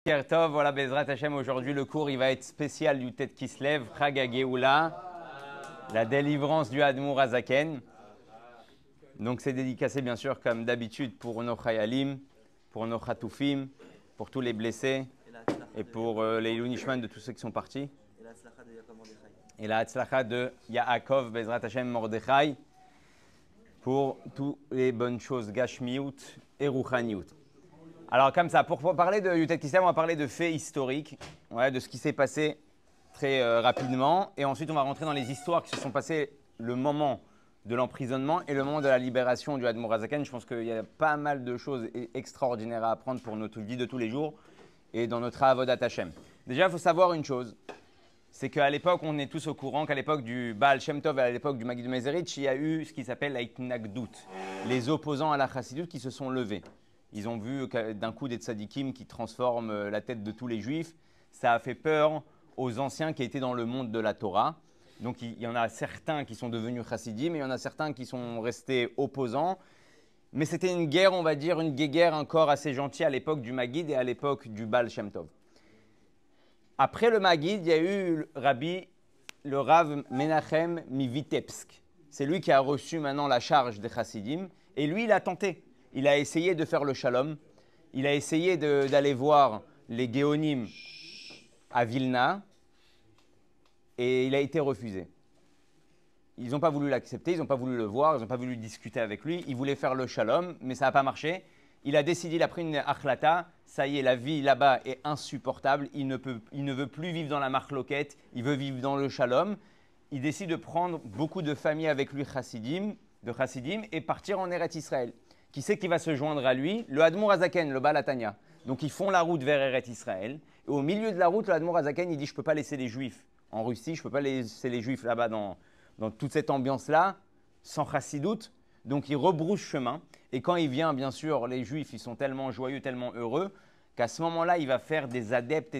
Tov, voilà Bezrat Hashem, aujourd'hui le cours il va être spécial du Tête qui se lève, Chag HaGeoula, la délivrance du Admour Hazaken. Donc c'est dédicacé bien sûr comme d'habitude pour nos Chayalim, pour nos Chatoufim, pour tous les blessés et pour les Ilou Nishman de tous ceux qui sont partis. Et la Hatzlacha de Yaakov Bezrat Hashem Mordechai pour toutes les bonnes choses Gashmiut et Ruchaniut. Alors comme ça, pour parler de Yutet Kislev, on va parler de faits historiques, de ce qui s'est passé très rapidement. Et ensuite, on va rentrer dans les histoires qui se sont passées le moment de l'emprisonnement et le moment de la libération du Admour Hazaken. Je pense qu'il y a pas mal de choses extraordinaires à apprendre pour notre vie de tous les jours et dans notre Avodat Hashem. Déjà, il faut savoir une chose, c'est qu'à l'époque, on est tous au courant qu'à l'époque du Baal Shem Tov et à l'époque du Maggid Mezerich, il y a eu ce qui s'appelle la Itnagdout, les opposants à la Chassidut qui se sont levés. Ils ont vu d'un coup des tzadikim qui transforment la tête de tous les juifs. Ça a fait peur aux anciens qui étaient dans le monde de la Torah. Donc il y en a certains qui sont devenus chassidim et il y en a certains qui sont restés opposants. Mais c'était une guerre, on va dire, une guéguerre encore assez gentille à l'époque du Maggid et à l'époque du Baal Shem Tov. Après le Maggid, il y a eu le Rav Menachem Mivitebsk. C'est lui qui a reçu maintenant la charge des chassidim et lui, il a tenté. Il a essayé de faire le shalom, il a essayé d'aller voir les Géonim à Vilna et il a été refusé. Ils n'ont pas voulu l'accepter, ils n'ont pas voulu le voir, ils n'ont pas voulu discuter avec lui. Il voulait faire le shalom, mais ça n'a pas marché. Il a décidé, il a pris une achlata, ça y est, la vie là-bas est insupportable, il ne veut plus vivre dans la marloquette, il veut vivre dans le shalom. Il décide de prendre beaucoup de familles avec lui de chassidim et partir en Eretz Israël. Qui c'est qui va se joindre à lui? Le Admour Hazaken, le Baal Hatanya. Donc ils font la route vers Eretz Israël. Et au milieu de la route, le Admour Hazaken, il dit « Je ne peux pas laisser les Juifs en Russie, je ne peux pas laisser les Juifs là-bas dans toute cette ambiance-là, sans chassidoute. » Donc il rebrousse chemin. Et quand il vient, bien sûr, les Juifs, ils sont tellement joyeux, tellement heureux, qu'à ce moment-là, il va faire des adeptes,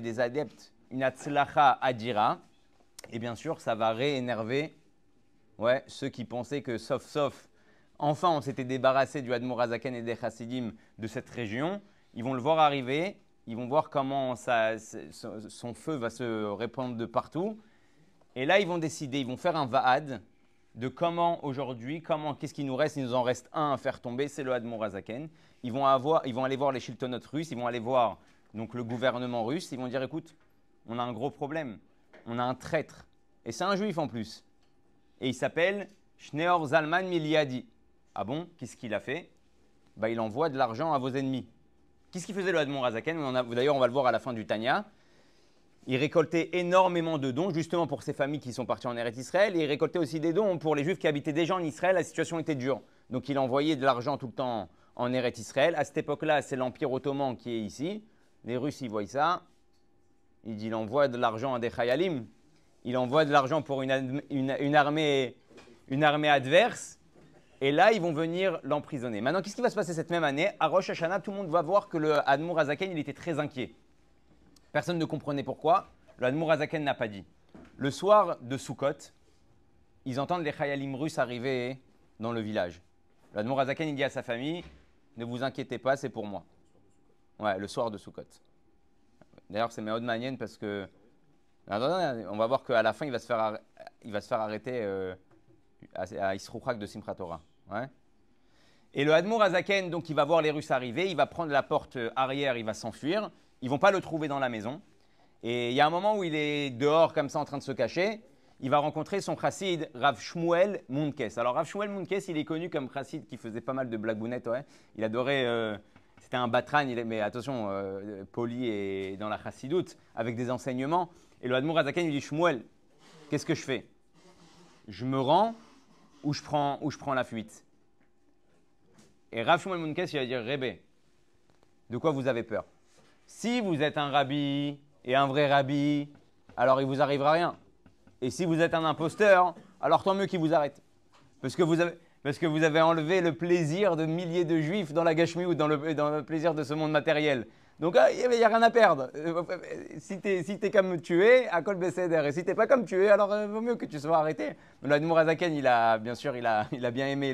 une Hatzlacha Adira. Et bien sûr, ça va réénerver ceux qui pensaient que sauf, enfin, on s'était débarrassé du Admour Hazaken et des Chassidim de cette région. Ils vont le voir arriver, ils vont voir comment son feu va se répandre de partout. Et là, ils vont décider, ils vont faire un Va'ad de comment aujourd'hui, qu'est-ce qui nous reste. Il nous en reste un à faire tomber, c'est le Admour Hazaken. Ils vont aller voir les shiltonotes russes, ils vont aller voir donc, le gouvernement russe. Ils vont dire, écoute, on a un gros problème, on a un traître. Et c'est un juif en plus. Et il s'appelle Shneor Zalman Miliadi. Ah bon? Qu'est-ce qu'il a fait? Il envoie de l'argent à vos ennemis. Qu'est-ce qu'il faisait le Admour Hazaken? D'ailleurs, on va le voir à la fin du Tanya. Il récoltait énormément de dons, justement pour ces familles qui sont parties en Eretz Israël. Et il récoltait aussi des dons pour les Juifs qui habitaient déjà en Israël. La situation était dure. Donc, il envoyait de l'argent tout le temps en Eretz Israël. À cette époque-là, c'est l'Empire ottoman qui est ici. Les Russes, ils voient ça. Il dit, il envoie de l'argent à des Chayalim. Il envoie de l'argent pour une armée adverse. Et là, ils vont venir l'emprisonner. Maintenant, qu'est-ce qui va se passer cette même année? À Rosh Hashanah, tout le monde va voir que le Admour Hazaken, il était très inquiet. Personne ne comprenait pourquoi. Le Admour Hazaken n'a pas dit. Le soir de Sukkot, ils entendent les Chayalim russes arriver dans le village. Le Admour Hazaken, il dit à sa famille, ne vous inquiétez pas, c'est pour moi. Le soir de Sukkot. D'ailleurs, c'est Meod Manien parce que on va voir qu'à la fin, il va se faire arrêter à Isrouchak de Simchat Torah. Et le Admour Hazaken, donc, il va voir les Russes arriver, il va prendre la porte arrière, il va s'enfuir. Ils ne vont pas le trouver dans la maison. Et il y a un moment où il est dehors comme ça en train de se cacher. Il va rencontrer son chassid Rav Shmuel Munkes. Alors Rav Shmuel Munkes, il est connu comme chassid qui faisait pas mal de blagounettes. Il adorait, c'était un batran, mais attention, poli et dans la chassidoute, avec des enseignements. Et le Admour Hazaken, il dit Shmuel, qu'est-ce que je fais? Je me rends ou je prends la fuite? Et Rav Shmuel Munkes, il va dire Rebbe, de quoi vous avez peur? Si vous êtes un rabbi et un vrai rabbi, alors il ne vous arrivera rien. Et si vous êtes un imposteur, alors tant mieux qu'il vous arrête. Parce que vous avez enlevé le plaisir de milliers de juifs dans la gashmi ou dans le plaisir de ce monde matériel. Donc il n'y a rien à perdre. Si tu es comme tu es, à Kol Beseder. Et si tu n'es pas comme tu es, alors il vaut mieux que tu sois arrêté. Le Admour Hazaken, il a bien aimé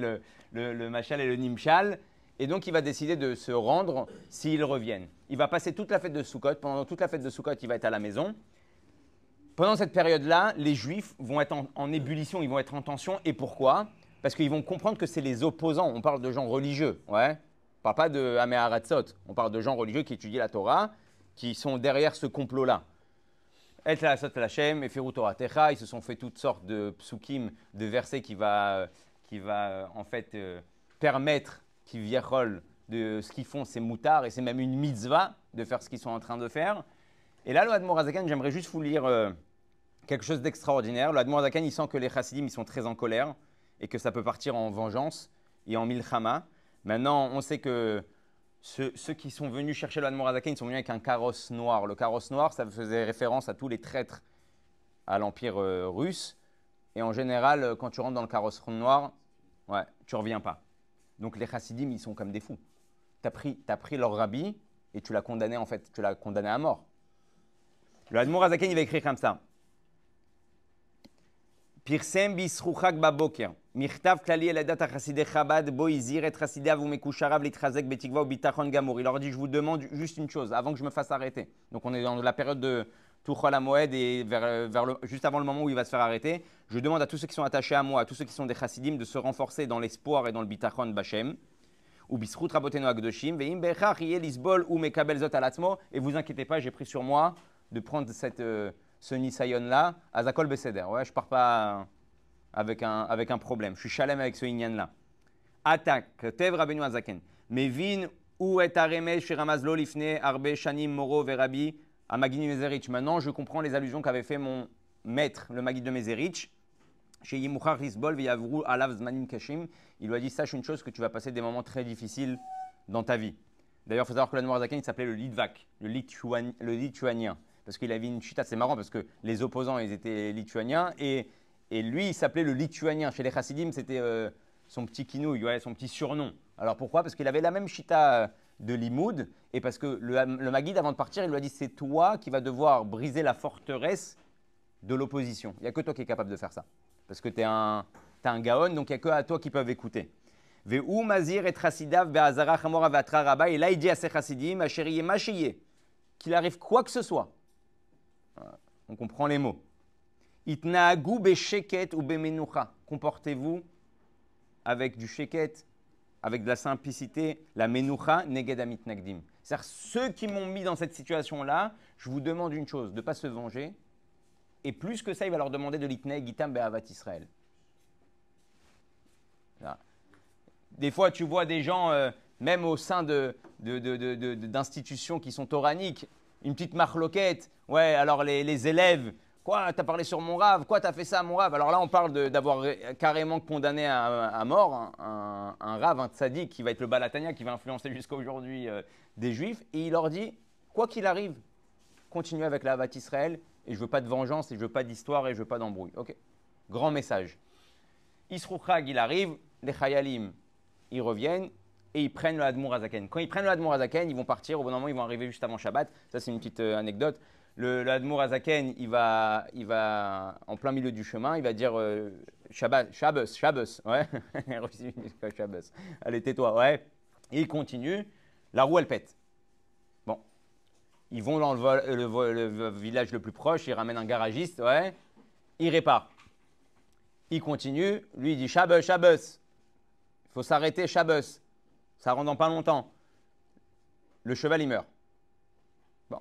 le Machal et le Nimshal. Et donc, il va décider de se rendre s'ils reviennent. Il va passer toute la fête de Sukkot. Pendant toute la fête de Sukkot, il va être à la maison. Pendant cette période-là, les Juifs vont être en ébullition, ils vont être en tension. Et pourquoi? Parce qu'ils vont comprendre que c'est les opposants. On parle de gens religieux. Ouais. On ne parle pas de Amé Haratzot. On parle de gens religieux qui étudient la Torah, qui sont derrière ce complot-là. Et la Sot Lachem, et Ferut Torah Techa, ils se sont fait toutes sortes de psukim, de versets qui va en fait permettre qu'ils viennent de ce qu'ils font, c'est moutard, et c'est même une mitzvah de faire ce qu'ils sont en train de faire. Et là, le Admor Hazaken, j'aimerais juste vous lire quelque chose d'extraordinaire. Le Admor Hazaken, il sent que les chassidim, ils sont très en colère, et que ça peut partir en vengeance et en milchama. Maintenant, on sait que ceux qui sont venus chercher le Admor Hazaken, ils sont venus avec un carrosse noir. Le carrosse noir, ça faisait référence à tous les traîtres à l'Empire russe. Et en général, quand tu rentres dans le carrosse noir, ouais, tu ne reviens pas. Donc les chassidim, ils sont comme des fous. Tu as pris leur rabbi et tu l'as condamné en fait, tu l'as condamné à mort. Le Admor Hazaken, il va écrire comme ça. Pirsem bisruchak baboker. Mirtav klali eladat chasidei Chabad bo izir et chasidav ou mekusharav litchazek betikva ou bitachon gamour. Il leur dit, je vous demande juste une chose, avant que je me fasse arrêter. Donc on est dans la période de Tuchol HaMoed et juste avant le moment où il va se faire arrêter. Je demande à tous ceux qui sont attachés à moi, à tous ceux qui sont des chassidim, de se renforcer dans l'espoir et dans le bitachon b'Hashem. Ou bisrut rabotenu agdoshim. Ve'im bechach yeh lisbol ou mekabel zot alatzmo. Et vous inquiétez pas, j'ai pris sur moi de prendre ce nisayon-là, à Zakol Beseder. Ouais, je ne pars pas avec un problème. Je suis chalem avec ce inyan-là. Attaque, Tev Rabbeinu Hazaken. Mevin ou et aremes chez Ramazlo lifne arbe shanim moro verabi à Magid Mezerich. Maintenant, je comprends les allusions qu'avait fait mon maître, le Magid de Mezerich. Chez Yimuchar Risbol v'yavru alav zmanim kashim. Il lui a dit, sache une chose, que tu vas passer des moments très difficiles dans ta vie. D'ailleurs, il faut savoir que l'Admor Hazaken, il s'appelait le Litvak, le lituanien. Parce qu'il avait une chita, c'est marrant parce que les opposants, ils étaient lituaniens et lui, il s'appelait le lituanien. Chez les chassidim, c'était son petit kinouille, ouais, son petit surnom. Alors pourquoi? Parce qu'il avait la même chita de limoud et parce que le Maguide, avant de partir, il lui a dit, c'est toi qui vas devoir briser la forteresse de l'opposition. Il n'y a que toi qui es capable de faire ça. Parce que tu es un gaon, donc il n'y a que à toi qui peuvent écouter. Ve'u mazir et chassidav be'azara chamora ve'atra rabba. Et là, il dit à ses chassidim, acheriye machiye, qu'il arrive quoi que ce soit. On comprend les mots. Itnaagu besheket ou bemenucha. Comportez-vous avec du sheket, avec de la simplicité, la menucha neged amit nagdim. C'est-à-dire ceux qui m'ont mis dans cette situation-là, je vous demande une chose, de ne pas se venger. Et plus que ça, il va leur demander de l'itnei gitam be'avat Israël. Des fois, tu vois des gens, même au sein d'institutions qui sont toraniques, une petite marloquette. Ouais, alors les élèves, quoi, t'as parlé sur mon rave, quoi, t'as fait ça à mon rave. Alors là, on parle d'avoir carrément condamné à mort un rave, un tzaddik qui va être le Balatania, qui va influencer jusqu'à aujourd'hui des juifs. Et il leur dit, quoi qu'il arrive, continuez avec la Havat Israël et je veux pas de vengeance et je veux pas d'histoire et je veux pas d'embrouille. Ok, grand message. Isrouchag, il arrive, les Chayalim, ils reviennent. Et ils prennent le Admor Hazaken. Quand ils prennent le Admor Hazaken, ils vont partir. Au bon moment, ils vont arriver juste avant Shabbat. Ça, c'est une petite anecdote. Le Admor Hazaken, il va en plein milieu du chemin. Il va dire Shabbat, Shabbos. Ouais, Shabbos. Allez, tais-toi. Ouais. Et il continue. La roue, elle pète. Bon. Ils vont dans le village le plus proche. Ils ramènent un garagiste. Ouais. Il répare. Il continue. Lui, il dit Shabbos. Il faut s'arrêter, Shabbos. Ça rentre dans pas longtemps. Le cheval, il meurt. Bon.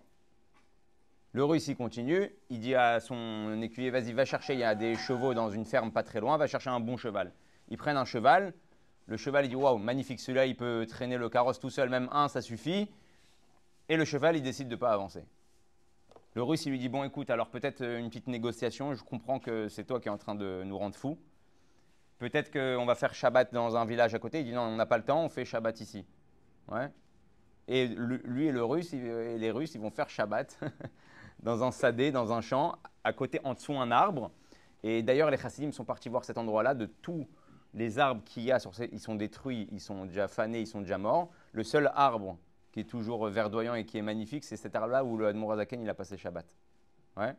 Le russe, il continue. Il dit à son écuyer, vas-y, va chercher. Il y a des chevaux dans une ferme pas très loin. Va chercher un bon cheval. Ils prennent un cheval. Le cheval, il dit, waouh, magnifique, celui-là, il peut traîner le carrosse tout seul. Même un, ça suffit. Et le cheval, il décide de ne pas avancer. Le russe, il lui dit, bon, écoute, alors peut-être une petite négociation. Je comprends que c'est toi qui es en train de nous rendre fous. Peut-être qu'on va faire Shabbat dans un village à côté. Il dit non, on n'a pas le temps, on fait Shabbat ici. Ouais. Et lui et les Russes, ils vont faire Shabbat dans un sadé, dans un champ, à côté, en dessous un arbre. Et d'ailleurs, les chassidim sont partis voir cet endroit-là. De tous les arbres qu'il y a, ils sont détruits, ils sont déjà fanés, ils sont déjà morts. Le seul arbre qui est toujours verdoyant et qui est magnifique, c'est cet arbre-là où le Admor Hazaken, il a passé Shabbat. Ouais.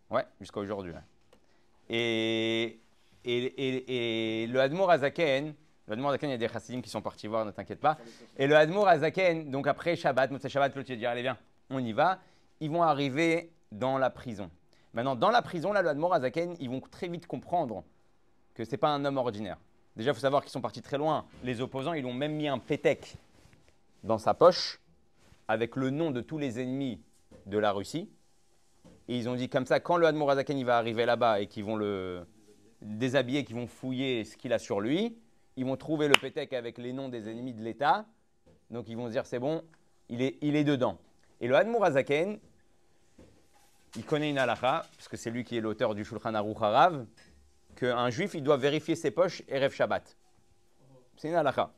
Ouais, jusqu'à aujourd'hui. Ouais. Et le Admor Hazaken, Le Admour Azaken, il y a des chassidim qui sont partis voir, ne t'inquiète pas. Et le Admour Azaken, donc après Shabbat, Motzei Shabbat, l'autre il dit allez viens, on y va. Ils vont arriver dans la prison. Maintenant, dans la prison, là, le Admour Azaken, ils vont très vite comprendre que c'est pas un homme ordinaire. Déjà, il faut savoir qu'ils sont partis très loin. Les opposants, ils ont même mis un pétec dans sa poche avec le nom de tous les ennemis de la Russie. Et ils ont dit comme ça, quand le Admour Azaken il va arriver là-bas et qu'ils vont le déshabiller, qu'ils vont fouiller ce qu'il a sur lui, ils vont trouver le pétec avec les noms des ennemis de l'État. Donc ils vont se dire c'est bon, il est dedans. Et le Admour Azaken, il connaît une halakha, parce que c'est lui qui est l'auteur du Shulchan Aruch Harav, qu'un juif il doit vérifier ses poches Erev Shabbat. C'est une halakha.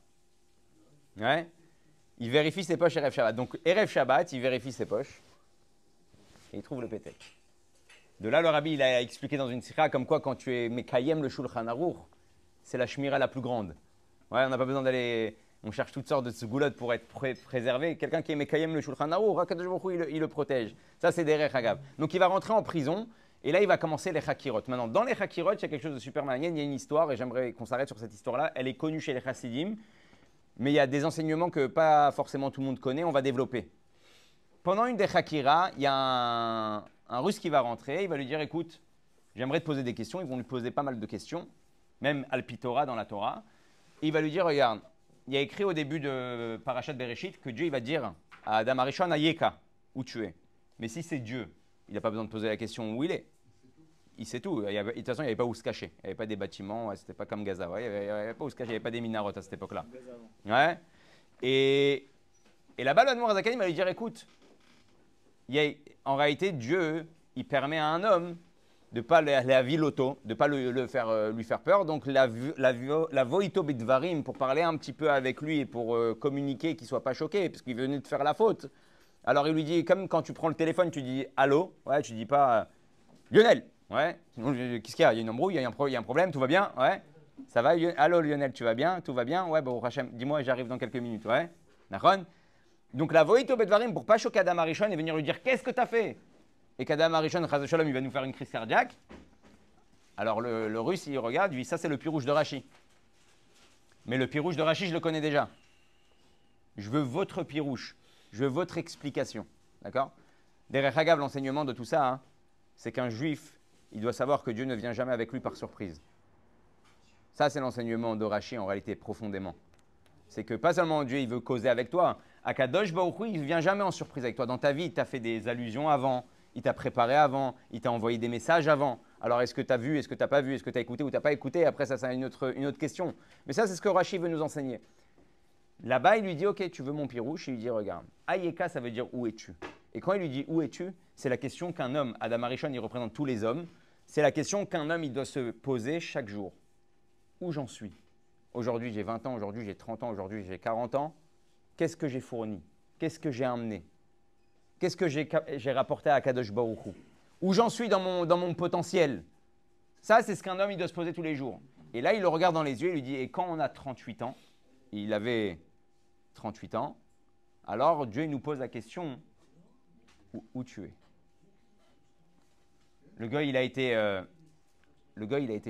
Ouais. Il vérifie ses poches Erev Shabbat. Donc Erev Shabbat, il vérifie ses poches et il trouve le pétec. De là, le rabbi il a expliqué dans une sikha comme quoi quand tu es Mekayem le Shulchan Aruch, c'est la shmira la plus grande. Ouais, on n'a pas besoin d'aller. On cherche toutes sortes de segoulottes pour être préservé. Quelqu'un qui est Mekayem le Shulchan Aruch, HaKadosh Baruch Hu, il le protège. Ça, c'est des Hagav. Donc il va rentrer en prison et là, il va commencer les Hakirot. Maintenant, dans les Hakirot, il y a quelque chose de super malin. Il y a une histoire et j'aimerais qu'on s'arrête sur cette histoire-là. Elle est connue chez les Chassidim, mais il y a des enseignements que pas forcément tout le monde connaît. On va développer. Pendant une des Hakira, il y a un Russe qui va rentrer. Il va lui dire écoute, j'aimerais te poser des questions. Ils vont lui poser pas mal de questions, même Alpitora dans la Torah. Et il va lui dire regarde, il y a écrit au début de Parashat Bereshit que Dieu il va dire à Adam Arishon Ayeka, où tu es. Mais si c'est Dieu, il n'a pas besoin de poser la question où il est. Il sait tout. De toute façon, il n'y avait pas où se cacher. Il n'y avait pas des bâtiments, ouais, c'était pas comme Gaza. Ouais, il n'y avait pas où se cacher, il n'y avait pas des minarotes à cette époque-là. Ouais. Et là-bas, le Admour Azaken va lui dire écoute, en réalité, Dieu, il permet à un homme de ne pas la viloto, de ne pas lui faire peur. Donc, la voito bidvarim, pour parler un petit peu avec lui et pour communiquer, qu'il ne soit pas choqué, parce qu'il venait de faire la faute. Alors, il lui dit, comme quand tu prends le téléphone, tu dis allô, ouais, tu ne dis pas Lionel, ouais, qu'est-ce qu'il y a? Il y a une embrouille, il y a un problème, tout va bien, ouais, ça va, allô Lionel, tu vas bien, tout va bien, ouais, bon, Hachem, dis-moi, j'arrive dans quelques minutes, ouais, Nachon. Donc, la voito bidvarim, pour ne pas choquer Adam Arishon et venir lui dire qu'est-ce que tu as fait? Et qu'Adam Arishon, Chaz Shalom, il va nous faire une crise cardiaque. Alors le Russe, il regarde, lui, ça c'est le pirouche de Rashi. Mais le pirouche de Rashi, je le connais déjà. Je veux votre pirouche, je veux votre explication. D'accord? Derech Hagav, l'enseignement de tout ça, hein, c'est qu'un juif, il doit savoir que Dieu ne vient jamais avec lui par surprise. Ça, c'est l'enseignement de Rashi en réalité, profondément. C'est que pas seulement Dieu, il veut causer avec toi. Akadosh Baruch Hu, il ne vient jamais en surprise avec toi. Dans ta vie, il t'a fait des allusions avant. Il t'a préparé avant, il t'a envoyé des messages avant. Alors, est-ce que tu as vu, est-ce que tu n'as pas vu, est-ce que tu as écouté ou tu n'as pas écouté? Après, ça, c'est une autre question. Mais ça, c'est ce que Rashi veut nous enseigner. Là-bas, il lui dit, ok, tu veux mon pirouche? Il lui dit, regarde, Ayeka, ça veut dire où es-tu? Et quand il lui dit où es-tu, c'est la question qu'un homme, Adam Arishon, il représente tous les hommes, c'est la question qu'un homme, il doit se poser chaque jour. Où j'en suis? Aujourd'hui, j'ai 20 ans, aujourd'hui, j'ai 30 ans, aujourd'hui, j'ai 40 ans. Qu'est-ce que j'ai fourni? Qu'est-ce que j'ai amené? Qu'est-ce que j'ai rapporté à Kadosh Baruch Hu? Où j'en suis dans mon potentiel? Ça, c'est ce qu'un homme il doit se poser tous les jours. Et là, il le regarde dans les yeux et lui dit, et quand on a 38 ans, il avait 38 ans, alors Dieu il nous pose la question, où tu es? Le gars, il a été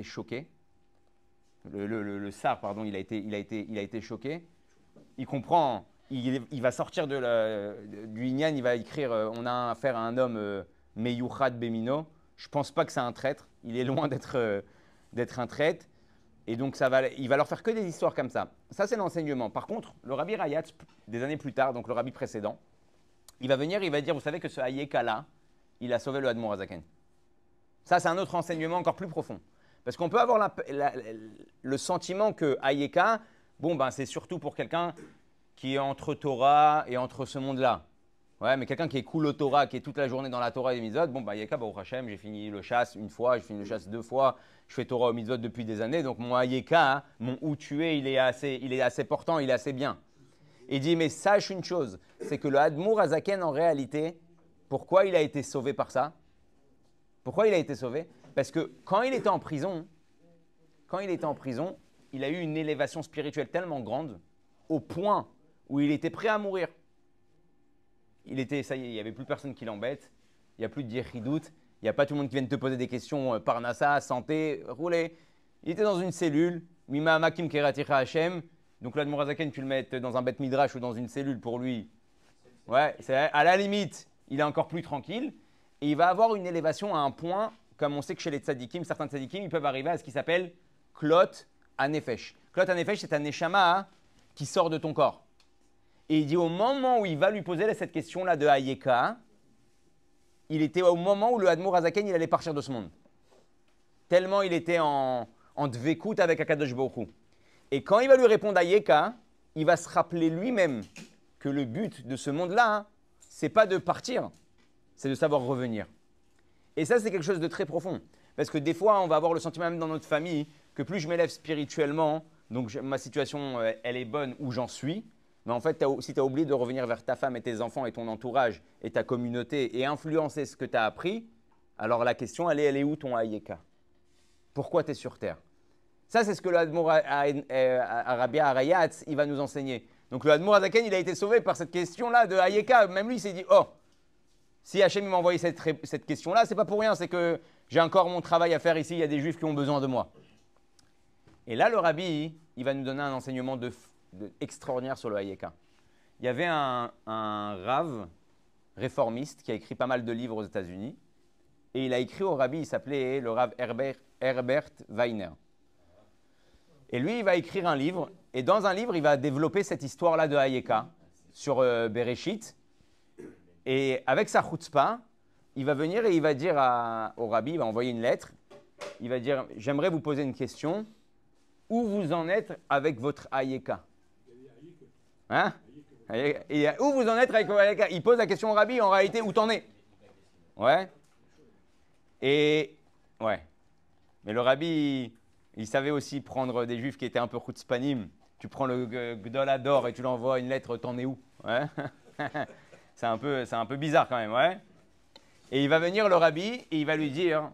choqué. Le Sar, pardon, il a été choqué. Il comprend. Il va sortir du Inyan, il va écrire on a affaire à un homme Meyuchad Bemino. Je ne pense pas que c'est un traître. Il est loin d'être un traître. Et donc, il va leur faire que des histoires comme ça. Ça, c'est l'enseignement. Par contre, le Rabbi Rayatz, des années plus tard, donc le Rabbi précédent, il va venir, il va dire vous savez que ce Hayeka-là, il a sauvé le Admour Azaken. Ça, c'est un autre enseignement encore plus profond. Parce qu'on peut avoir le sentiment que Hayeka, bon, ben, c'est surtout pour quelqu'un qui est entre Torah et entre ce monde-là. Ouais, mais quelqu'un qui est cool au Torah, qui est toute la journée dans la Torah et les mitzvot, bon, bah, Yeka, Baruch Hashem, j'ai fini le chasse une fois, j'ai fini le chasse 2 fois, je fais Torah au mitzvot depuis des années, donc mon Yeka, hein, mon où tu es, il est assez portant, il est assez bien. Il dit, mais sache une chose, c'est que le Admour Azaken, en réalité, pourquoi il a été sauvé par ça? Pourquoi il a été sauvé? Parce que quand il était en prison, il a eu une élévation spirituelle tellement grande, au point où il était prêt à mourir. Ça y est, il n'y avait plus personne qui l'embête, il n'y a plus de yéchidout, il n'y a pas tout le monde qui vient te poser des questions, parnassa, santé, rouler. Il était dans une cellule, Mima Makim Keraticha Hashem. Donc l'Admour Hazaken, tu le mets dans un bête midrash ou dans une cellule pour lui. Ouais, c'est à la limite, il est encore plus tranquille. Et il va avoir une élévation à un point, comme on sait que chez les tzadikim, certains tzadikim, ils peuvent arriver à ce qui s'appelle klot anefesh. Klot anefesh, c'est un neshama qui sort de ton corps. Et il dit au moment où il va lui poser cette question-là de Hayeka, il était au moment où le Admour Hazaken, il allait partir de ce monde. Tellement il était en dvekout avec Akadosh Baruch Hu. Et quand il va lui répondre Hayeka, il va se rappeler lui-même que le but de ce monde-là, c'est pas de partir, c'est de savoir revenir. Et ça, c'est quelque chose de très profond. Parce que des fois, on va avoir le sentiment même dans notre famille que plus je m'élève spirituellement, donc ma situation, elle est bonne où j'en suis. Mais en fait, si tu as oublié de revenir vers ta femme et tes enfants et ton entourage et ta communauté et influencer ce que tu as appris, alors la question, elle est où ton Hayeka? Pourquoi tu es sur Terre? Ça, c'est ce que le Admour Arabia Arayatz, il va nous enseigner. Donc le Admour Hazaken, il a été sauvé par cette question-là de Hayeka. Même lui, il s'est dit, oh, si Hachem m'a envoyé cette question-là, c'est pas pour rien, c'est que j'ai encore mon travail à faire ici, il y a des juifs qui ont besoin de moi. Et là, le rabbi, il va nous donner un enseignement extraordinaire sur le Hayeka. Il y avait un rave réformiste qui a écrit pas mal de livres aux États-Unis. Et il a écrit au rabbi, il s'appelait le rave Herbert Weiner. Et lui, il va écrire un livre. Et dans un livre, il va développer cette histoire-là de Hayeka sur Bereshit. Et avec sa chutzpah, il va venir et il va dire au rabbi, il va envoyer une lettre. Il va dire, j'aimerais vous poser une question. Où vous en êtes avec votre Hayeka? Hein? Où vous en êtes avec votre Hayeka? Il pose la question au rabbi, en réalité, où t'en es? Ouais. Et, ouais. Mais le rabbi, il savait aussi prendre des juifs qui étaient un peu chutzpanim. Tu prends le Gdol Hador et tu lui envoies une lettre, t'en es où? Ouais. C'est un peu bizarre quand même, ouais. Et il va venir le rabbi et il va lui dire,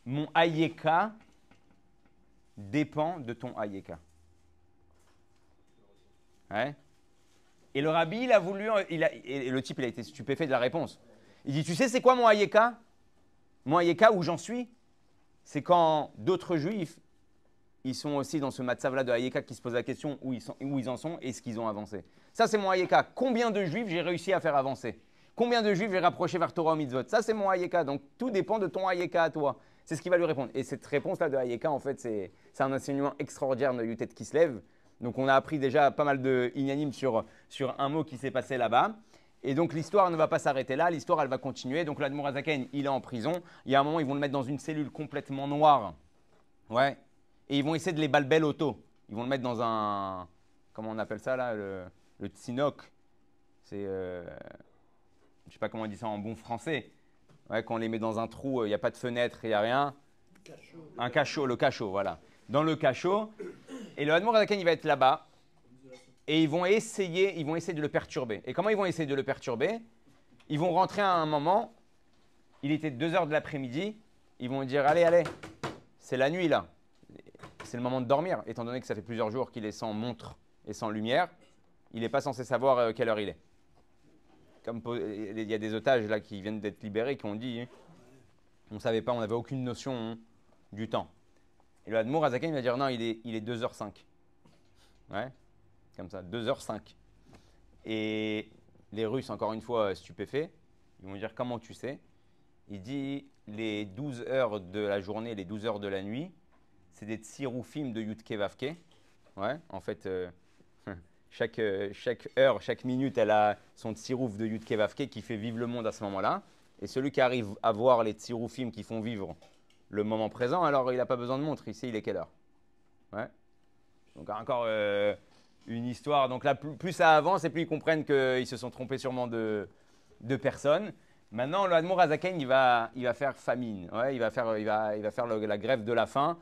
mon Hayeka dépend de ton Hayeka. Ouais. Et le rabbi, il a voulu, et le type, il a été stupéfait de la réponse. Il dit, tu sais, c'est quoi mon Hayeka? Mon Hayeka, où j'en suis, c'est quand d'autres juifs, ils sont aussi dans ce matzav-là de Hayeka qui se posent la question où ils en sont et ce qu'ils ont avancé. Ça, c'est mon Hayeka. Combien de juifs j'ai réussi à faire avancer? Combien de juifs j'ai rapproché vers Torah ou Mitzvot? Ça, c'est mon Hayeka. Donc, tout dépend de ton Hayeka à toi. C'est ce qu'il va lui répondre. Et cette réponse-là de Hayeka, en fait, c'est un enseignement extraordinaire de Yutet Kislev. Donc, on a appris déjà pas mal de inanimes sur un mot qui s'est passé là-bas. Et donc, l'histoire ne va pas s'arrêter là. L'histoire, elle va continuer. Donc, l'Admour Hazaken, il est en prison. Il y a un moment, ils vont le mettre dans une cellule complètement noire. Ouais. Et ils vont essayer de les balbel auto. Ils vont le mettre dans un… Comment on appelle ça, là? Le tsinok. C'est… je ne sais pas comment on dit ça en bon français. Ouais, quand on les met dans un trou, il n'y a pas de fenêtre, il n'y a rien. Un cachot, le cachot, voilà. Dans le cachot. Et le Admour Hazaken, il va être là-bas. Et ils vont essayer de le perturber. Et comment ils vont essayer de le perturber? Ils vont rentrer à un moment. Il était 2h de l'après-midi. Ils vont dire, allez, c'est la nuit là. C'est le moment de dormir. Étant donné que ça fait plusieurs jours qu'il est sans montre et sans lumière, il n'est pas censé savoir quelle heure il est. Comme il y a des otages là qui viennent d'être libérés qui ont dit, on ne savait pas, on n'avait aucune notion du temps. Et le Admour Hazaken va dire, non, il est 2h05. Ouais, comme ça, 2h05. Et les Russes, encore une fois, stupéfaits, ils vont dire, comment tu sais? Il dit, les 12 heures de la journée, les 12 heures de la nuit, c'est des tsiroufim de Yudke Vavke. Ouais, en fait, chaque heure, chaque minute, elle a son tsirouf de Yudke Vavke qui fait vivre le monde à ce moment-là. Et celui qui arrive à voir les tsiroufim qui font vivre le moment présent, alors il n'a pas besoin de montre. Ici, il est quelle heure? Ouais. Donc encore une histoire. Donc là, plus ça avance et plus ils comprennent qu'ils se sont trompés sûrement de personnes. Maintenant, le Admour Hazaken, il va faire famine. Ouais, il va faire la grève de la faim.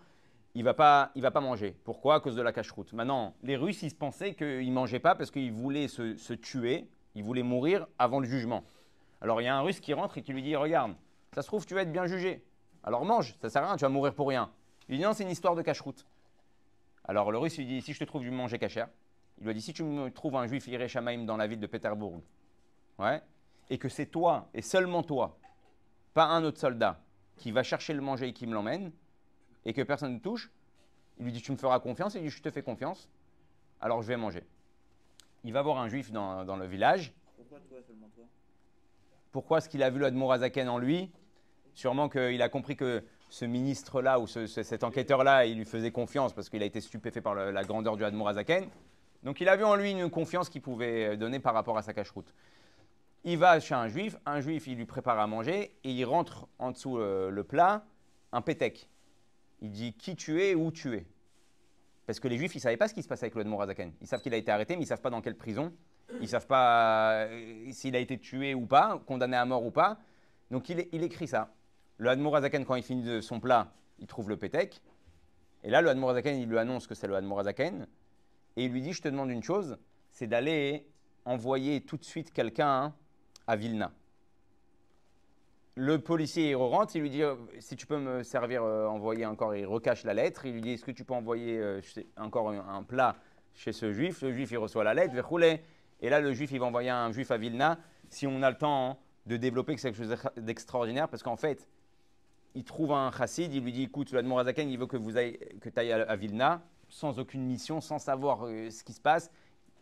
Il va pas manger. Pourquoi? À cause de la cache-route. Maintenant, les Russes, ils se pensaient qu'ils ne mangeaient pas parce qu'ils voulaient se tuer. Ils voulaient mourir avant le jugement. Alors, il y a un Russe qui rentre et qui lui dit, regarde, ça se trouve, tu vas être bien jugé. Alors mange, ça ne sert à rien, tu vas mourir pour rien. Il dit, non, c'est une histoire de cache-route. Alors, le Russe lui dit, si je te trouve du manger cachère, il lui a dit, si tu me trouves un juif Yireh Shamaim dans la ville de Pétersbourg, ouais, et que c'est toi, et seulement toi, pas un autre soldat, qui va chercher le manger et qui me l'emmène, et que personne ne touche, Il lui dit, tu me feras confiance. Il dit, je te fais confiance, alors je vais manger. Il va voir un juif dans le village. Pourquoi toi, seulement toi? Pourquoi est-ce qu'il a vu l'Admour Azaken en lui? Sûrement qu'il a compris que ce ministre-là ou cet enquêteur-là, il lui faisait confiance parce qu'il a été stupéfait par la grandeur du Admour Azaken. Donc il a vu en lui une confiance qu'il pouvait donner par rapport à sa cache-route. Il va chez un juif, il lui prépare à manger et il rentre en dessous le plat un pétek. Il dit qui tu es, où tu es. Parce que les juifs, ils ne savaient pas ce qui se passait avec le Admour Azaken. Ils savent qu'il a été arrêté, mais ils ne savent pas dans quelle prison. Ils ne savent pas s'il a été tué ou pas, condamné à mort ou pas. Donc il écrit ça. Le Admour Azaken, quand il finit de son plat, il trouve le pétek. Et là, le Admour Azaken, il lui annonce que c'est le Admour Azaken. Et il lui dit, je te demande une chose, c'est d'aller envoyer tout de suite quelqu'un à Vilna. Le policier, il rentre, il lui dit, si tu peux me servir, envoyer encore, il recache la lettre. Il lui dit, est-ce que tu peux envoyer encore un plat chez ce juif? Le juif, il reçoit la lettre, verroulé. Et là, le juif, il va envoyer un juif à Vilna. Si on a le temps de développer quelque chose d'extraordinaire, parce qu'en fait, il trouve un chassid, il lui dit, écoute, l'Admour Azaken, il veut que tu ailles à Vilna, sans aucune mission, sans savoir ce qui se passe.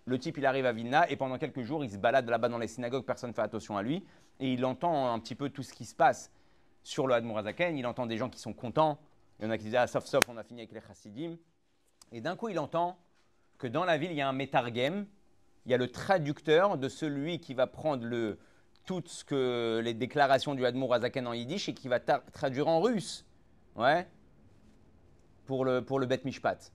Le type, il arrive à Vilna et pendant quelques jours, il se balade là-bas dans les synagogues, personne ne fait attention à lui. Et il entend un petit peu tout ce qui se passe sur le Admour Azaken. Il entend des gens qui sont contents. Il y en a qui disent, ah, sauf, on a fini avec les chassidim. Et d'un coup, il entend que dans la ville, il y a un métargem. Il y a le traducteur de celui qui va prendre toutes les déclarations du Admour Azaken en yiddish et qui va traduire en russe. Ouais. Pour le Bet Mishpat.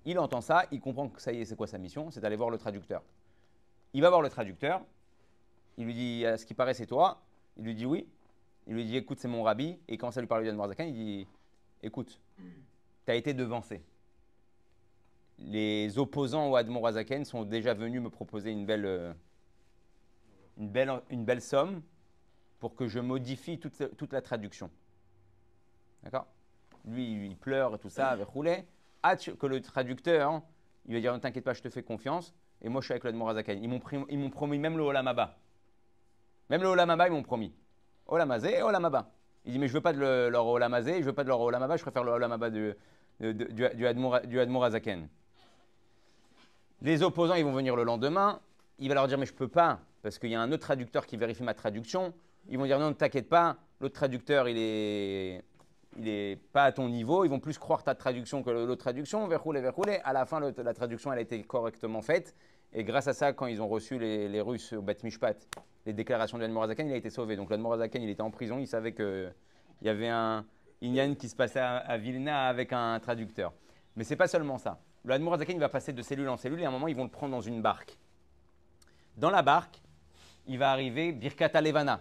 Il entend ça, il comprend que ça y est, c'est quoi sa mission? C'est d'aller voir le traducteur. Il va voir le traducteur, il lui dit, à ce qui paraît, c'est toi. Il lui dit oui. Il lui dit, écoute, c'est mon rabbi. Et il commence à lui parler du Admour Azaken, il dit, écoute, tu as été devancé. Les opposants au Admour Azaken sont déjà venus me proposer une belle somme pour que je modifie toute la traduction. D'accord? Lui, il pleure et tout ça, avec roulé. Que le traducteur, il va dire, ne t'inquiète pas, je te fais confiance. Et moi, je suis avec le Admour Azaken. Ils m'ont promis même le Olam Haba. Même le Olam Haba, ils m'ont promis. Olam Hazé et Olam Haba. Il dit, mais je ne veux pas de leur Olam Hazé, je ne veux pas de leur Olam Haba, je préfère le Olam Haba du Admour Azaken. Les opposants, ils vont venir le lendemain. Il va leur dire, mais je ne peux pas, parce qu'il y a un autre traducteur qui vérifie ma traduction. Ils vont dire, non, ne t'inquiète pas, l'autre traducteur, il est pas à ton niveau. Ils vont plus croire ta traduction que l'autre traduction. Verroulé. À la fin, la traduction, elle a été correctement faite. Et grâce à ça, quand ils ont reçu les Russes au Bet Mishpat, les déclarations de l'Admour Azaken, il a été sauvé. Donc l'Admour Azaken, il était en prison. Il savait qu'il y avait un inyan qui se passait à Vilna avec un traducteur. Mais ce n'est pas seulement ça. L'Admour Azaken, il va passer de cellule en cellule et à un moment, ils vont le prendre dans une barque. Dans la barque, il va arriver Birkat Levana.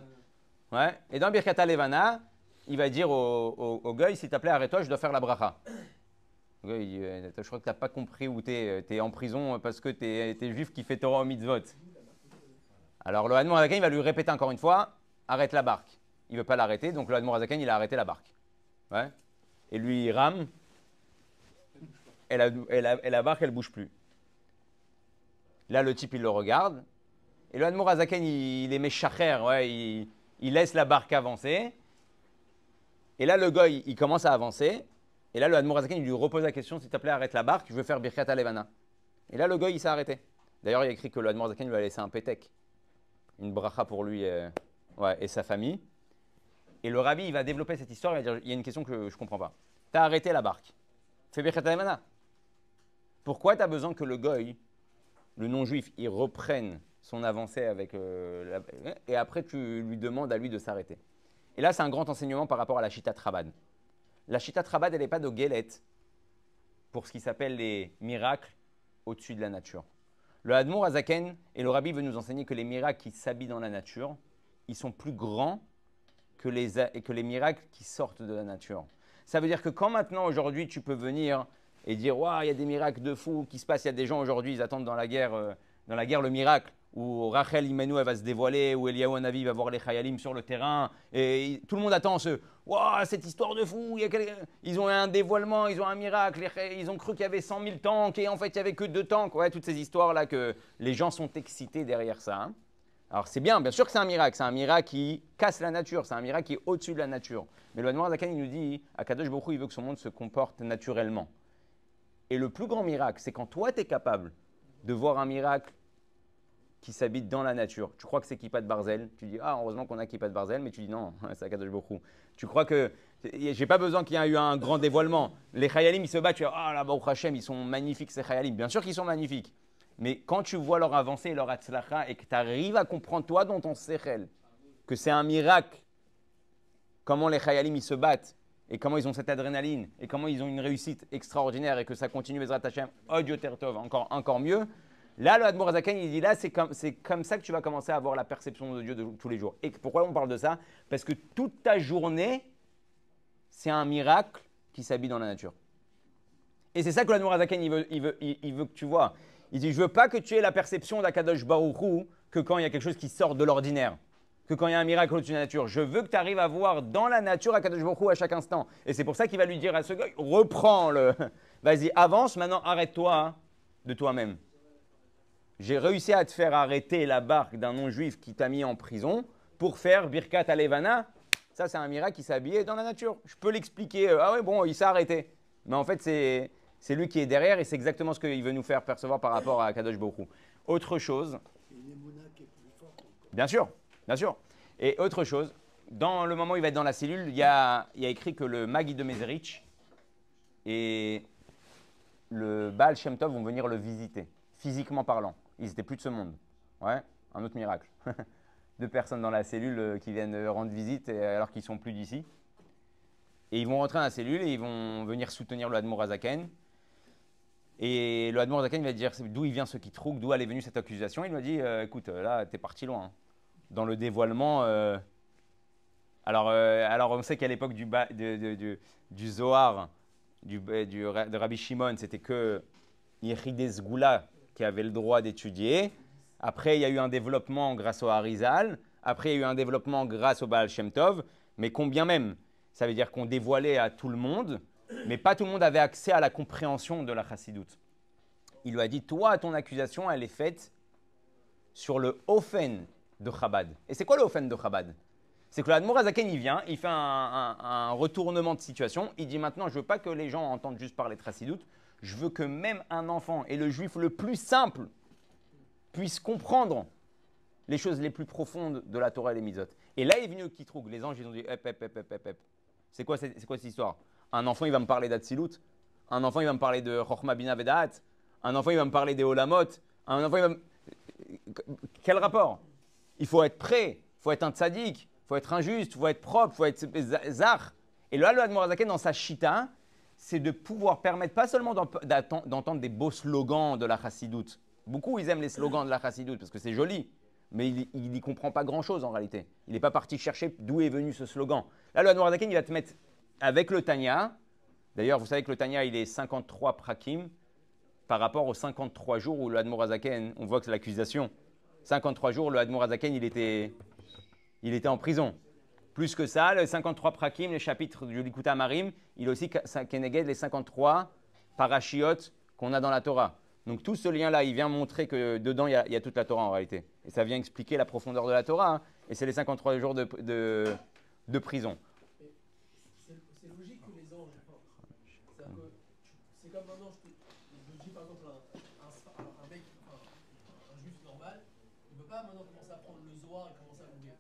Ouais. Et dans Birkat Levana, il va dire au gars, s'il t'appelait, arrête-toi, je dois faire la bracha. Le gars, il dit, je crois que tu n'as pas compris où tu es. Tu es en prison parce que tu es juif qui fait Torah au mitzvot. Alors le Admour Azaken, il va lui répéter encore une fois, arrête la barque. Il ne veut pas l'arrêter, donc le Admour Azaken, il a arrêté la barque. Ouais. Et lui, il rame. Et la barque, elle ne bouge plus. Là, le type, il le regarde. Et le Admour Azaken, il est méchacher, ouais, il laisse la barque avancer. Et là, le gars, il commence à avancer. Et là, le Admour Azaken, il lui repose la question, s'il te plaît, arrête la barque, je veux faire Birkat Levana. Et là, le gars, il s'est arrêté. D'ailleurs, il y a écrit que le Admour Azaken lui a laissé un pétek. Une bracha pour lui et sa famille. Et le rabbi, il va développer cette histoire, il va dire, il y a une question que je ne comprends pas. Tu as arrêté la barque. Fais Birkat Levana. Pourquoi tu as besoin que le goy, le non-juif, il reprenne son avancée avec et après tu lui demandes à lui de s'arrêter. Et là, c'est un grand enseignement par rapport à la Shitat Chabad. La Shitat Chabad, elle n'est pas de guélette pour ce qui s'appelle les miracles au-dessus de la nature. Le Admour Azaken et le Rabbi veut nous enseigner que les miracles qui s'habillent dans la nature, ils sont plus grands que les miracles qui sortent de la nature. Ça veut dire que quand maintenant, aujourd'hui, tu peux venir et dire, waouh, il y a des miracles de fou qui se passent, il y a des gens aujourd'hui, ils attendent dans la guerre le miracle, où Rachel Imenu elle va se dévoiler, où Eliyahu Hanavi va voir les Chayalim sur le terrain, et tout le monde attend waouh, cette histoire de fou, ils ont un dévoilement, ils ont un miracle, ils ont cru qu'il y avait 100 000 tanks, et en fait il n'y avait que 2 tanks, ouais, toutes ces histoires-là que les gens sont excités derrière ça. Hein. Alors c'est bien sûr que c'est un miracle qui casse la nature, c'est un miracle qui est au-dessus de la nature. Mais le Admour Azaken, il nous dit, Akadosh Baruch Hu, il veut que son monde se comporte naturellement. Et le plus grand miracle, c'est quand toi, tu es capable de voir un miracle qui s'habite dans la nature. Tu crois que c'est Kippat Barzel. Tu dis, ah, heureusement qu'on a Kippat Barzel, mais tu dis non, c'est Akadosh Baruch Hu. Tu crois que j'ai pas besoin qu'il y ait eu un grand dévoilement. Les Chayalim, ils se battent, tu dis, ah, là, Baruch Hashem, ils sont magnifiques, ces Chayalim. Bien sûr qu'ils sont magnifiques. Mais quand tu vois leur avancée et leur atzlacha et que tu arrives à comprendre, toi, dans ton sechel, que c'est un miracle, comment les Chayalim, ils se battent, et comment ils ont cette adrénaline, et comment ils ont une réussite extraordinaire, et que ça continue, Bezrat Hashem, Od Yoter Tov, encore mieux. Là, le Admor Hazaken, il dit là, c'est comme ça que tu vas commencer à avoir la perception de Dieu de tous les jours. Et pourquoi on parle de ça? Parce que toute ta journée, c'est un miracle qui s'habille dans la nature. Et c'est ça que l'Admor Hazaken, il veut que tu vois. Il dit, je ne veux pas que tu aies la perception d'Akadosh Baruch Hu que quand il y a quelque chose qui sort de l'ordinaire, que quand il y a un miracle au-dessus de la nature. Je veux que tu arrives à voir dans la nature Akadosh Baruch Hu à chaque instant. Et c'est pour ça qu'il va lui dire à ce gars, reprends le... Vas-y, avance, maintenant arrête-toi hein, de toi-même. J'ai réussi à te faire arrêter la barque d'un non-juif qui t'a mis en prison pour faire Birkat Alevana. Ça, c'est un miracle qui s'est habillé dans la nature. Je peux l'expliquer. Ah ouais, bon, il s'est arrêté. Mais en fait, c'est lui qui est derrière et c'est exactement ce qu'il veut nous faire percevoir par rapport à Kadosh Baruch Hu. Autre chose. C'est une émouna qui est plus forte encore. Bien sûr, bien sûr. Et autre chose, dans le moment où il va être dans la cellule, il y a écrit que le Magid de Mezerich et le Baal Shem Tov vont venir le visiter, physiquement parlant. Ils n'étaient plus de ce monde. Ouais, un autre miracle. 2 personnes dans la cellule qui viennent rendre visite alors qu'ils ne sont plus d'ici. Et ils vont rentrer dans la cellule et ils vont venir soutenir le Admor Hazaken. Et le Admor Hazaken va dire d'où il vient ce Kitrouk, d'où elle est venue cette accusation. Il lui a dit écoute, là, tu es parti loin. Hein. Dans le dévoilement. Alors, on sait qu'à l'époque du Zohar, de Rabbi Shimon, c'était que Yechidei Sgula qui avait le droit d'étudier. Après, il y a eu un développement grâce au Harizal. Après, il y a eu un développement grâce au Baal Shem Tov. Mais combien même? Ça veut dire qu'on dévoilait à tout le monde, mais pas tout le monde avait accès à la compréhension de la chassidoute. Il lui a dit, toi, ton accusation, elle est faite sur le Ofen de Chabad. Et c'est quoi le Ofen de Chabad? C'est que l'Admor Hazaken, il vient, il fait un retournement de situation. Il dit maintenant, je ne veux pas que les gens entendent juste parler de chassidoute. Je veux que même un enfant et le juif le plus simple puisse comprendre les choses les plus profondes de la Torah et les mitzvot. Et là, il est venu au Kitroug. Les anges, ils ont dit, hep. C'est quoi cette histoire? Un enfant, il va me parler d'Atsilut. Un enfant, il va me parler de Chochma Bina Vedaat. Un enfant, il va me parler des Olamot. Un enfant, il va me... Quel rapport? Il faut être prêt. Il faut être un tzaddik. Il faut être injuste. Il faut être propre. Il faut être zar. Et là, le Admor Hazaken, dans sa chita, c'est de pouvoir permettre pas seulement d'entendre des beaux slogans de la chassidoute. Beaucoup, ils aiment les slogans de la chassidoute parce que c'est joli. Mais il n'y comprend pas grand-chose en réalité. Il n'est pas parti chercher d'où est venu ce slogan. Là, le Admor Hazaken, il va te mettre avec le Tanya. D'ailleurs, vous savez que le Tanya, il est 53 prakim par rapport aux 53 jours où le Admor Hazaken, on voit que c'est l'accusation. 53 jours, le Admor Hazaken, il était en prison. Plus que ça, les 53 prakim, les chapitres du Likutei Amarim, il est aussi keneged les 53 parashiot qu'on a dans la Torah. Donc tout ce lien-là, il vient montrer que dedans, il y a toute la Torah en réalité. Et ça vient expliquer la profondeur de la Torah. Hein. Et c'est les 53 jours de prison. C'est logique que les anges... C'est comme maintenant, je dis par exemple un mec, un juif normal, il ne peut pas maintenant commencer à prendre le Zohar et commencer à mourir.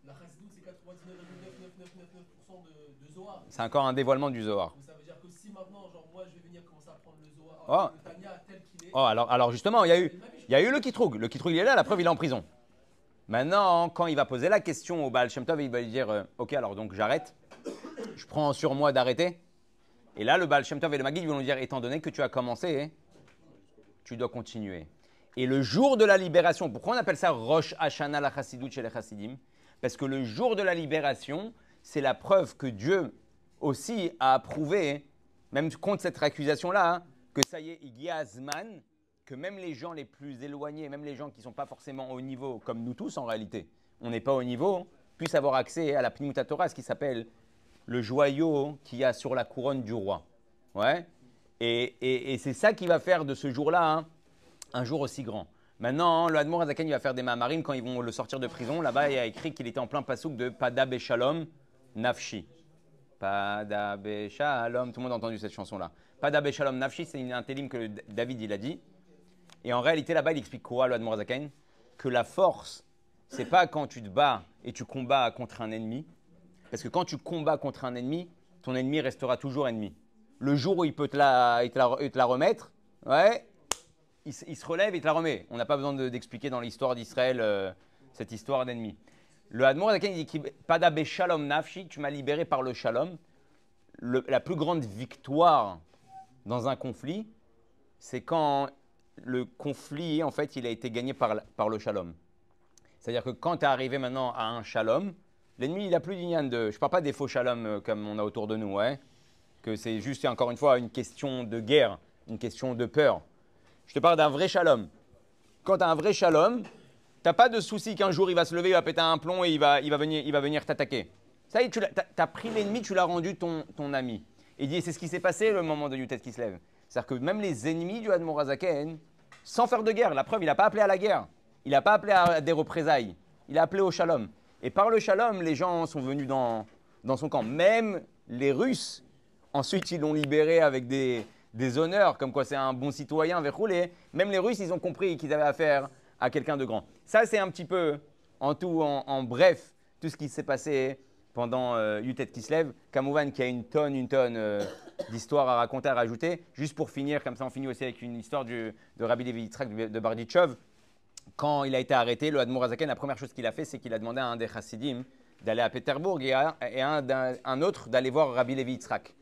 La chassidoute, c'est 99,99999% de Zohar. C'est encore un dévoilement du Zohar. Donc ça veut dire que si maintenant, genre moi, je vais venir commencer à prendre le Zohar, le Tanya tel qu'il est... Oh, alors justement, il y a eu le Kitroug. Le Kitroug, il est là, la preuve, il est en prison. Maintenant, quand il va poser la question au Baal Shem Tov, il va lui dire ok, alors donc j'arrête. Je prends sur moi d'arrêter. Et là, le Baal Shem Tov et le Magid vont lui dire étant donné que tu as commencé, tu dois continuer. Et le jour de la libération, pourquoi on appelle ça Rosh Hashanah la Chassidut chez les Chassidim? Parce que le jour de la libération, c'est la preuve que Dieu aussi a approuvé, même contre cette accusation-là, que ça y est, il y a Zman, que même les gens les plus éloignés, même les gens qui ne sont pas forcément au niveau, comme nous tous en réalité, on n'est pas au niveau, puissent avoir accès à la Pnimut Torah, ce qui s'appelle le joyau qu'il y a sur la couronne du roi. Ouais. Et c'est ça qui va faire de ce jour-là un jour aussi grand. Maintenant, le Admor Hazaken, il va faire des mamarim quand ils vont le sortir de prison. Là-bas, il y a écrit qu'il était en plein pasouk de Pada Beshalom Nafshi. Pada Beshalom, tout le monde a entendu cette chanson-là. Pada Shalom Nafshi, c'est un télim que David il a dit. Et en réalité, là-bas, il explique quoi, le Admor Hazaken? Que la force, c'est pas quand tu te bats et tu combats contre un ennemi. Parce que quand tu combats contre un ennemi, ton ennemi restera toujours ennemi. Le jour où il peut te la remettre, ouais, il se relève et te la remet. On n'a pas besoin d'expliquer dans l'histoire d'Israël cette histoire d'ennemi. Le Admor Hazaken, il dit Pada Shalom Nafshi, tu m'as libéré par le Shalom. La plus grande victoire dans un conflit, c'est quand le conflit, en fait, il a été gagné par le shalom. C'est-à-dire que quand tu es arrivé maintenant à un shalom, l'ennemi, il n'a plus d'ignan de... Je ne parle pas des faux shalom comme on a autour de nous, ouais, que c'est juste, encore une fois, une question de guerre, une question de peur. Je te parle d'un vrai shalom. Quand tu as un vrai shalom, tu n'as pas de souci qu'un jour, il va se lever, il va péter un plomb et il va venir t'attaquer. Ça y est, tu as pris l'ennemi, tu l'as rendu ton ami. Et il dit, c'est ce qui s'est passé le moment de Yutet qui se lève. C'est-à-dire que même les ennemis du Admor Hazaken, sans faire de guerre, la preuve, il n'a pas appelé à la guerre. Il n'a pas appelé à des représailles. Il a appelé au shalom. Et par le shalom, les gens sont venus dans son camp. Même les Russes, ensuite, ils l'ont libéré avec des honneurs, comme quoi c'est un bon citoyen, verroulé. Même les Russes, ils ont compris qu'ils avaient affaire à quelqu'un de grand. Ça, c'est un petit peu, en tout, en bref, tout ce qui s'est passé pendant Yutet Kislev. Kamouvan qui a une tonne d'histoires à raconter, à rajouter. Juste pour finir, comme ça on finit aussi avec une histoire de Rabbi Levi Yitzhak de Barditchov. Quand il a été arrêté, le Admor Hazaken, la première chose qu'il a fait, c'est qu'il a demandé à un des Chassidim d'aller à Pétersbourg et à un autre d'aller voir Rabbi Levi Yitzhak.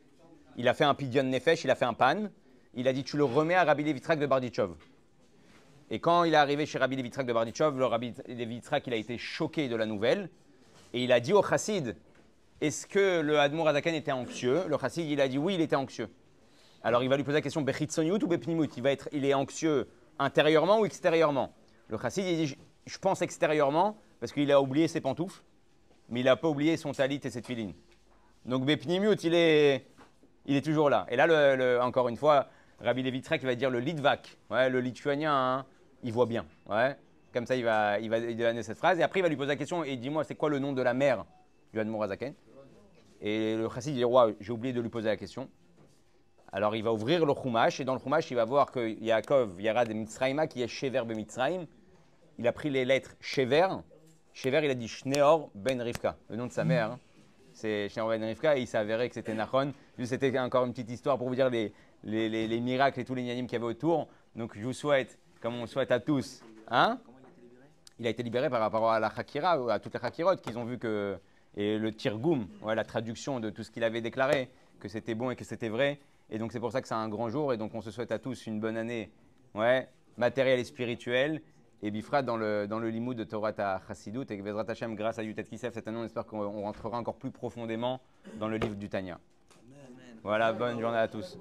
Il a fait un pidyon nefesh, il a fait un pan. Il a dit, tu le remets à Rabbi Levi Yitzhak de Barditchov. Et quand il est arrivé chez Rabbi Levi Yitzhak de Barditchov, le Rabbi Levi Yitzhak, il a été choqué de la nouvelle. Et il a dit au chassid, est-ce que le Admor Hazaken était anxieux? Le chassid, il a dit oui, il était anxieux. Alors il va lui poser la question, Bechitzoniut ou Bepnimut? Il est anxieux intérieurement ou extérieurement? Le chassid, il dit, je pense extérieurement, parce qu'il a oublié ses pantoufles, mais il n'a pas oublié son talit et ses tefilines. Donc Bepnimut, il est toujours là. Et là, encore une fois, Rabbi Levi Yitzhak va dire le Litvak, ouais, le lituanien, hein, il voit bien. Ouais. Comme ça, il va donner cette phrase. Et après, il va lui poser la question, et dis-moi, c'est quoi le nom de la mère du Admor Hazaken? Et le chassid dit, ouais, j'ai oublié de lui poser la question. Alors, il va ouvrir le Chumash, et dans le Chumash, il va voir que Yaakov, Yarad et Mitzrayma, qui est Shever ben Mitzrayim, il a pris les lettres Shever. Shever, il a dit Shneor ben Rivka, le nom de sa mère. Hein. C'est Shneor ben Rivka, et il s'est avéré que c'était Nachon. Juste, c'était encore une petite histoire pour vous dire les miracles et tous les nianim qu'il y avait autour. Donc, je vous souhaite, comme on souhaite à tous, hein? Il a été libéré par rapport à la Chakira, à toutes les Chakirot qu'ils ont vu que, et le Tirgoum, ouais, la traduction de tout ce qu'il avait déclaré, que c'était bon et que c'était vrai. Et donc c'est pour ça que c'est un grand jour. Et donc on se souhaite à tous une bonne année, ouais, matérielle et spirituelle. Et Bifra dans le limoud de Torah Chassidut. Et Bezrat Hashem, grâce à Yutet Kislev, cette année, on espère qu'on rentrera encore plus profondément dans le livre du Tanya. Voilà, bonne journée à tous.